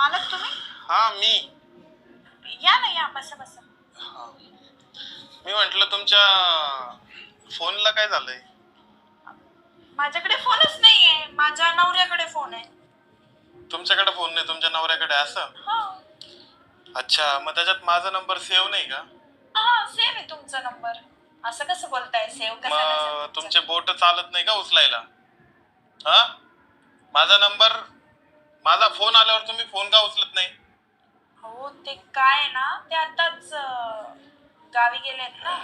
मालक तुम्ही? हा मी. या ना या, बसा बसा. मी म्हंटल तुमच्या फोनला काय झालंय? माझ्याकडे फोनच नाहीये, माझ्या नवऱ्याकडे फोन आहे. तुमच्याकडे फोन नाही, तुमच्या नवऱ्याकडे? असं? हो. अच्छा, मग त्याच्यात माझा नंबर सेव्ह नाही का? हा, सेव्ह आहे तुमचा नंबर. असं कसं बोलताय? सेव्ह कसा नसेल मग तुमचा? तुमचे बोट चालत नाही का उचलायला? हा, माझा नंबर, माझा फोन आल्यावर तुम्ही फोन का उचलत नाही? हो, ते काय आहे ना, ते आताच गावी गेलेत ना,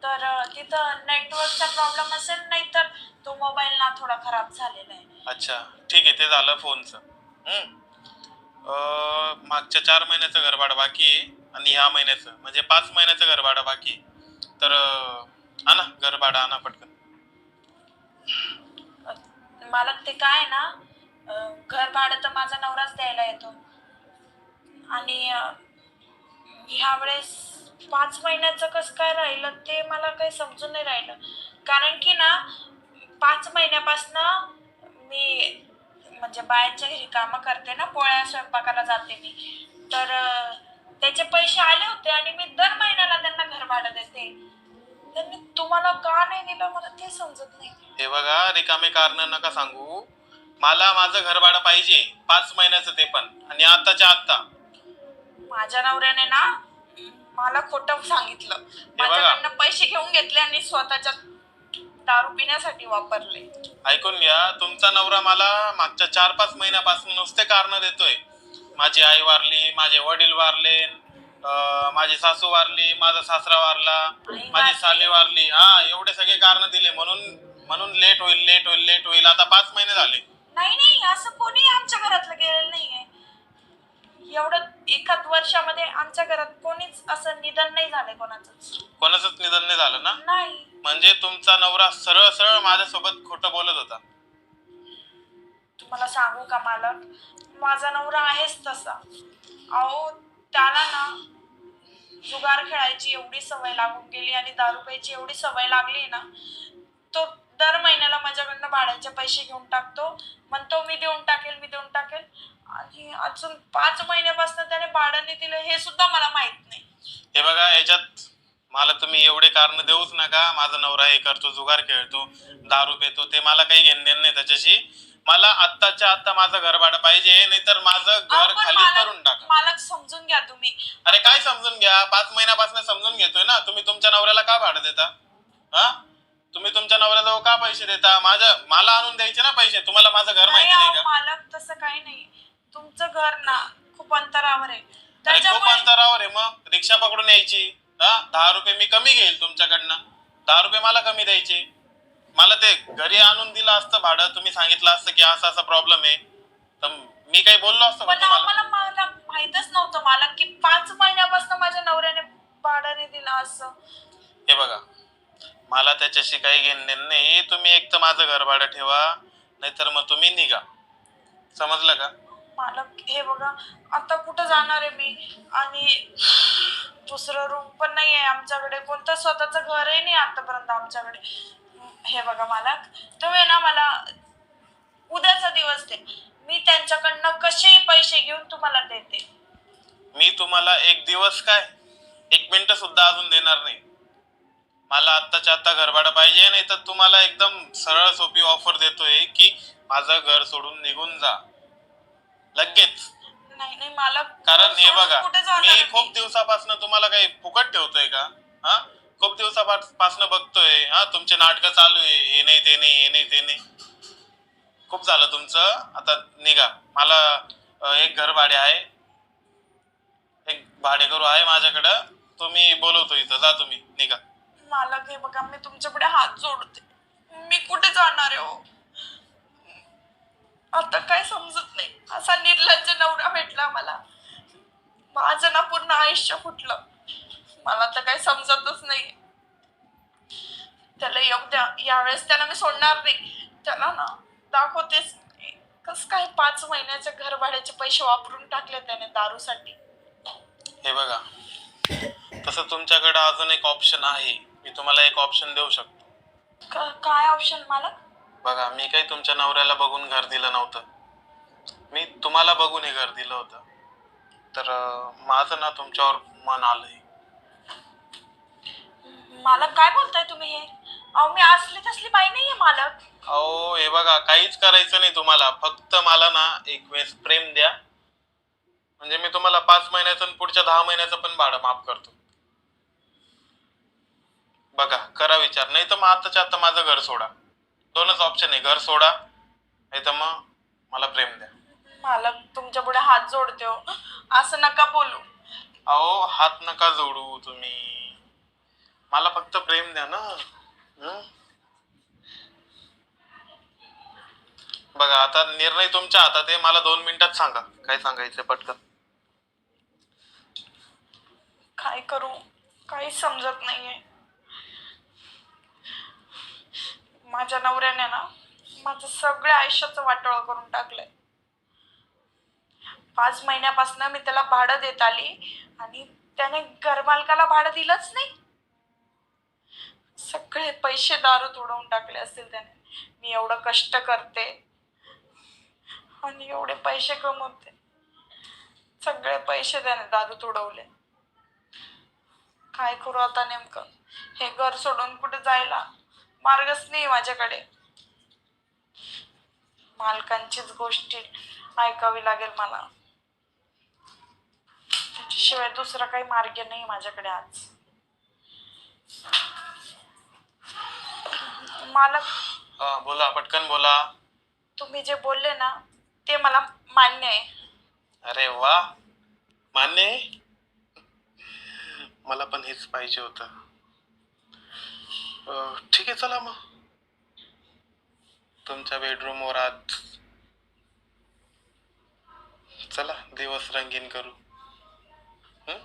तर तिथं नेटवर्कचा प्रॉब्लेम असेल, नाही तर तो मोबाईल ना थोडा खराब झालेला आहे. अच्छा, ठीक आहे, ते झालं फोनचं. मागच्या 4 महिन्याचं घरभाडं बाकी आहे आणि ह्या महिन्याचं म्हणजे 5 महिन्याचं घरभाडं बाकी आहे. तर आणा घरभाडं, आणा पटकन. मालक ते काय आहे ना, घर भाडं तर माझा नवराच द्यायला येतो आणि ह्या वेळेस 5 महिन्याचं कसं काय राहिलं ते मला काही समजून नाही राहिलं. कारण की ना 5 महिन्यापासनं मी म्हणजे बायांच्या घरी कामं करते ना, पोळ्या स्वयंपाकाला जाते मी. तर त्याचे पैसे आले होते आणि मी दर महिन्याला त्यांना घर भाडं देते. त्यांनी तुम्हाला का नाही दिलं मला ते समजत नाही. हे बघा, रिकामे कारण नका सांगू. मला माझं घरभाडं पाहिजे, 5 महिन्याचं, ते पण, आणि आताच्या आत्ता. माझ्या नवऱ्याने ना मला खोटं सांगितलं. माझ्याकडनं पैसे घेऊन घेतले आणि स्वतःच्या दारू पिण्यासाठी वापरले. ऐकून घ्या, तुमचा नवरा मला मागच्या 4-5 महिन्यापासून नुसते कारण देतोय. माझी आई वारली, माझे वडील वारले, माझी सासू वारली, माझा सासरा वारला, माझी साली वारली. हा, एवढे सगळे कारण दिले, म्हणून म्हणून लेट होईल, लेट होईल, लेट होईल. आता 5 महिने झाले. नाही नाही, असं कोणी आमच्या घरातलं गेलेलं नाहीये. एवढं एखाद वर्षामध्ये आमच्या घरात कोणीच असं निधन नाही झालंय कोणाचंच. कोणाचंच निधन नाही झालं ना? नाही. म्हणजे तुमचा नवरा सरळ सरळ माझ्यासोबत खोटं बोलत होता. तुम्हाला सांगू का मालक, माझा नवरा आहेच तसा. अहो, त्याला ना जुगार खेळायची एवढी सवय लागून गेली आणि दारू प्यायची एवढी सवय लागली ना, तो दर महिन्याला माझ्याकडनं भाड्याचे पैसे घेऊन टाकतो. म्हणतो मी देऊन टाकेल, मी देऊन टाकेल, आणि अजून 5 महिन्यापासून त्याने भाडं नाही दिलं हे सुद्धा मला माहित नाही. हे बघा, याच्यात मला तुम्ही एवढे कारण देऊच नका. माझा नवरा हे करतो, जुगार खेळतो, दारू पितो, ते मला काही घेणं देणं नाही त्याच्याशी. मला आत्ताच्या आत्ता माझं घर भाडं पाहिजे, नाहीतर माझं घर खाली करून टाका. मालक समजून घ्या तुम्ही. अरे काय समजून घ्या? 5 महिन्यापासून समजून घेतोय ना. तुम्ही तुमच्या नवऱ्याला का भाडं देता? हा, तुम्ही तुमच्या नवऱ्याजवळ का पैसे देता? मला आणून द्यायचे ना पैसे. तुम्हाला माझं घर माहिती नाही का? मालक तसं काही नाही. तुमचं घर ना खूप अंतरावर आहे. अरे खूप अंतरावर आहे, मग रिक्षा पकडून यायची. 10 रुपये मी कमी घेईल तुमच्याकडनं. 10 रुपये मला कमी द्यायचे. मला ते घरी आणून दिलं असतं भाडं, तुम्ही सांगितलं असतं की असा असा प्रॉब्लेम आहे, तर मी काही बोललो असतो का तुम्हाला? मला माहितच नव्हतं मालक की 5 महिन्यापासून माझ्या नवऱ्याने भाड्याने दिलं असं. हे बघा, मला त्याच्याशी काही घेणं नाही. तुम्ही एक तर माझं घर भाडं ठेवा, नाहीतर मग तुम्ही निघा. समजलं का? मालक हे बघा, आता कुठं जाणार आहे मी, आणि दुसरं रूम पण नाही आहे आमच्याकडे, कोणतं स्वतःचं घरही नाही आतापर्यंत आमच्याकडे. हे बघा मालक, तुम्ही ना मला उद्याचा दिवस दे, मी त्यांच्याकडनं कसेही पैसे घेऊन तुम्हाला देते. मी तुम्हाला एक दिवस काय, 1 मिनिट सुद्धा अजून देणार नाही. मला आत्ताच्या आत्ता घरभाडं पाहिजे, नाही तर तुम्हाला एकदम सरळ सोपी ऑफर देतोय की माझं घर सोडून निघून जा लगेच. नाही नाही मालक, कारण हे बघा, मी खूप दिवसापासून तुम्हाला काही फुकट ठेवतोय का? हा, खूप दिवसापासून बघतोय. तुमचे नाटक चालू आहे, हे नाही ते नाही, हे नाही ते नाही. खूप झालं तुमचं, आता निघा. मला एक घर भाडे आहे, एक भाडेकरू आहे माझ्याकडं, तुम्ही बोलवतो इथं. जा तुम्ही, निघा. मालक हे बघा, मी तुमच्यापुढे हात जोडते, मी कुठे जाणार आहे हो? आता काय समजत नाही. असा निर्लज्ज नवरा भेटला मला. माझं ना पूर्ण आयुष्य फुटलं. मला तर काही समजतच नाही. त्याला येऊ द्या, यावेळेस त्याला मी सोडणार नाही. त्याला ना दाखवतेच कस काय 5 महिन्याचे घर भाड्याचे पैसे वापरून टाकले त्याने दारूसाठी. हे बघा, तसं तुमच्याकडे अजून एक ऑप्शन आहे. मी तुम्हाला एक ऑप्शन देऊ शकतो. काय ऑप्शन मालक? बघा, मी काही तुमच्या नवऱ्याला बघून घर दिलं नव्हतं, मी तुम्हाला बघून हे घर दिलं होतं. तर माझं ना तुमच्यावर मन आलंय. मालक काय बोलताय तुम्ही हे? अहो मी असली तसली बाई नाहीये मालक. अहो हे बघा, काहीच करायचं नाही तुम्हाला, फक्त मला ना एक वेळेस प्रेम द्या, म्हणजे मी तुम्हाला 5 महिन्याचं आणि पुढच्या 10 महिन्याचं पण भाडं माफ करतो. बघा, करा विचार, नाही तर मग आताच्या आता माझं घर सोडा. 2च ऑप्शन आहे, घर सोडा नाही तर मग मला प्रेम द्या. मालक तुमच्या पुढे हात जोडते हो, असं नका बोलू. अहो हात नका जोडू तुम्ही, मला फक्त प्रेम द्या ना. हं? बघा आता निर्णय तुमच्या हातात आहे, मला 2 मिनिटात सांगा काय सांगायचं पटकन. काय करू काही समजत नाहीये. माझ्या नवऱ्याने ना माझं सगळ्या आयुष्याचं वाटोळं करून टाकलंय. 5 महिन्यापासून मी त्याला भाडं देत आली आणि त्याने घरमालकाला भाडं दिलंच नाही. सगळे पैसे दारूत उडवून टाकले असतील त्याने. मी एवढं कष्ट करते आणि एवढे पैसे कमवते, सगळे पैसे त्याने दारूत उडवले. काय करू आता नेमकं? हे घर सोडून कुठे जायला मार्गच नाही माझ्याकडे. मालकांचीच गोष्टी ऐकावी लागेल मला, त्याच्याशिवाय दुसरा काही मार्ग नाही माझ्याकडे आज. मालक बोला पटकन बोला. तुम्ही जे बोलले ना ते मला मान्य आहे. अरे वा, मान्य आहे. मला पण हेच पाहिजे होतं. ठीक आहे, चला मग तुमच्या बेडरूमवर आज चला दिवस रंगीन करू. हं?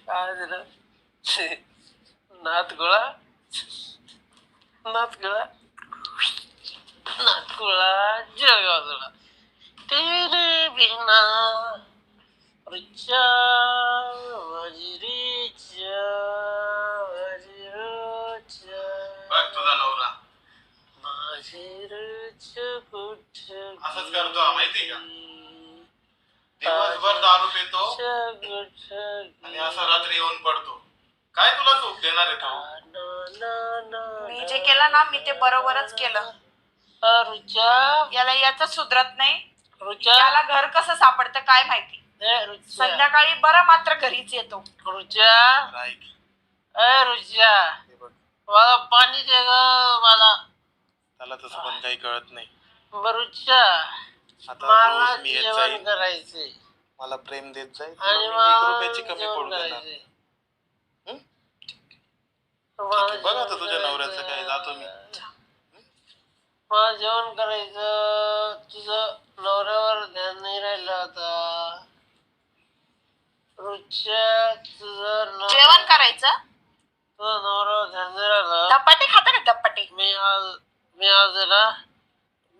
आज ना नात गोळा नात गोळा नात गोळा जगावला तेरे बिना रुचा वजरीच्या वजरोच्या बघ तुझा नवरा माझे रुच कुठ असंच करतो हा, माहिती का? दिवसभर दारू पितो आणि असा रात्री येऊन पडतो. काय तुला सुख देणार आहे तो? मी जे केलं ना मी ते बरोबरच केलं. रुचा याला याच सुधरत नाही. रुचा याला घर कसं सापडतं काय माहिती. रुचा संध्याकाळी बरं मात्र घरीच येतो. रुचा राईट. रुचा हे बघ, मला पाणी दे ग मला. त्याला तसं पण काही कळत नाही. रुचा आता मला रोज मी येत जेवण जाईल, करायचंय मला प्रेम देत जाईल, आणि तुला मी 1 मला रुपयाची कमी जेवण पडू देणार. करायचंय. हं? मला ठीक आहे, बघ आता जेवण तुझ्या नवऱ्याचं करायचं. काय, जातो मी. मला जेवण करायचं. तुझं नवऱ्यावर ध्यान नाही राहिलं आता. रुचा तुझं जेवण करायचं. तुझं नवऱ्यावर ध्यान नाही राहिलं. धपाटे खाता का धपाटे? मी आज आहे ना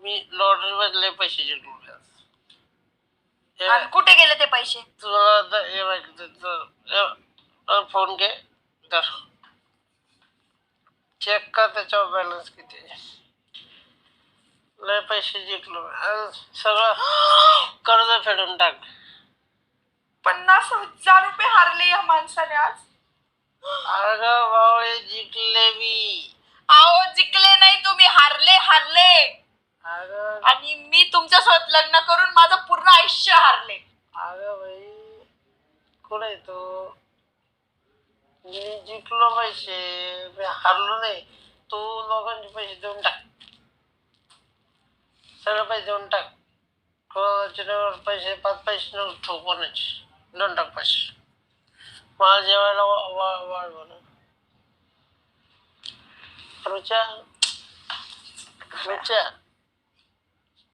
मी लॉटरी मधले पैसे जिंकलो आज. आणि कुठे गेले ते पैसे? तुला आता हे माहिती फोन घे तर चेक कर त्याच्यावर बॅलन्स किती आहे. लय पैसे जिंकलो आज. सगळं कर्ज फेडून टाक. 50,000 रुपये हारले या माणसाने आज. अगं बावळे जिंकले मी. अहो जिंकले नाही तुम्ही, हारले हारले. अगं आणि मी तुमच्यासोबत लग्न करून माझं पूर्ण आयुष्य हारले. अगं बाई कुठे तो मी जिंकलो पैसे, मी हारलो नाही. तू लोकांचे पैसे देऊन टाक, सगळे पैसे देऊन टाक. कोणाचे पैसे 5 पैसे नको ठेवू कोणाचे. देऊन टाक पैसे. मला जेवायला वाढ म्हणा. रुचा रुचा